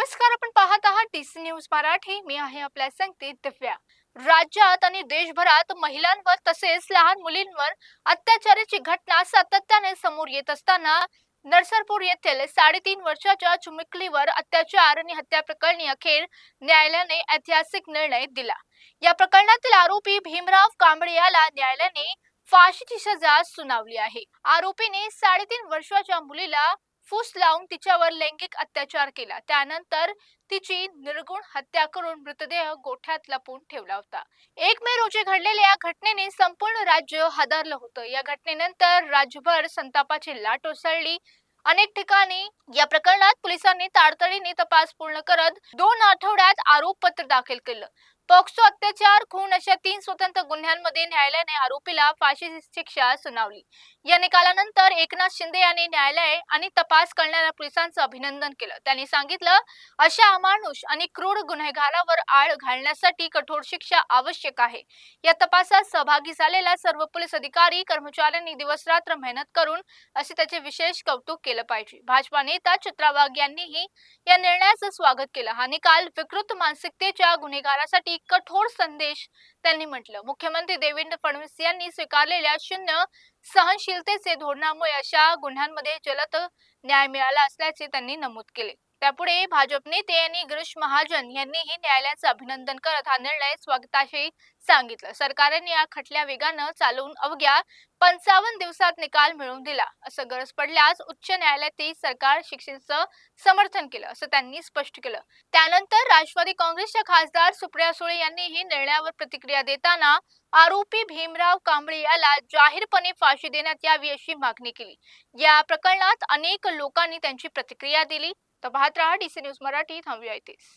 नमस्कार, आपण पाहत आहात डीसी न्यूज मराठी. मी आहे आपल्या संगतीत दिव्या. राज्यात आणि देशभरात महिलांवर तसेच लहान मुलींवर अत्याचाराची घटना सातत्याने समोर येत असताना नरसरपूर येथील 3.5 वर्षाच्या चिमुकलीवर अत्याचार आणि हत्या प्रकरणी अखेर न्यायालयाने ऐतिहासिक निर्णय दिला. या प्रकरणातील आरोपी भीमराव कांबळे याला न्यायालयाने फाशीची सजा सुनावली आहे. आरोपीने 3.5 वर्षाच्या मुलीला फूस लावून तिच्यावर लैंगिक अत्याचार केला. त्यानंतर तिची निर्घृण हत्या करून मृतदेह गोठ्यात लपवून ठेवला होता. 1 मे रोजी घडलेल्या या घटनेने संपूर्ण राज्य हादरलं होतं. या घटनेनंतर राज्यभर संतापाची लाट उसळली. अनेक ठिकाणी या प्रकरणात पोलिसांनी तातडीने तपास पूर्ण करत 2 आठवड्यात आरोपपत्र दाखल केलं. पॉक्सो, अत्याचार, खून अशा 3 स्वतंत्र गुन्ह्यांमध्ये न्यायालयाने आरोपीला फाशीची शिक्षा सुनावली. या निकालानंतर एकनाथ शिंदे यांनी न्यायालय आणि तपास करणाऱ्या पोलिसांचं अभिनंदन केलं. त्यांनी सांगितलं, अशा अमानुष आणि क्रूर गुन्हेगारावर आळ घालण्यासाठी कठोर शिक्षा आवश्यक आहे. या तपासात सहभागी झालेल्या सर्व पोलीस अधिकारी कर्मचाऱ्यांनी दिवसरात्र मेहनत करून असे त्याचे विशेष कौतुक केलं पाहिजे. भाजपा नेता चित्रा वाघ यांनीही या निर्णयाचं स्वागत केलं. हा निकाल विकृत मानसिकतेच्या गुन्हेगारासाठी कठोर संदेश त्यांनी म्हटलं. मुख्यमंत्री देवेंद्र फडणवीस यांनी स्वीकारलेल्या शून्य सहनशीलतेचे धोरणामुळे अशा गुन्ह्यांमध्ये जलद न्याय मिळाला असल्याचे त्यांनी नमूद केले. त्यापुढे भाजप नेते आणि गिरीश महाजन यांनीही न्यायालयाचं अभिनंदन करत हा निर्णय स्वागताचे सांगितलं. सरकारने या खटल्या वेगानं चालवून अवघ्या 55 दिवसात निकाल मिळवून दिला. असं गरज पडल्यास उच्च न्यायालयातही सरकार शिक्षेचं समर्थन केलं, असं त्यांनी स्पष्ट केलं. त्यानंतर राष्ट्रवादी काँग्रेसच्या खासदार सुप्रिया सुळे यांनीही निर्णयावर प्रतिक्रिया देताना आरोपी भीमराव कांबळे याला जाहीरपणे फाशी देण्यात यावी अशी मागणी केली. या प्रकरणात अनेक लोकांनी त्यांची प्रतिक्रिया दिली. तर पाहत रहा डीसी न्यूज मराठी. थांबूया इथेच.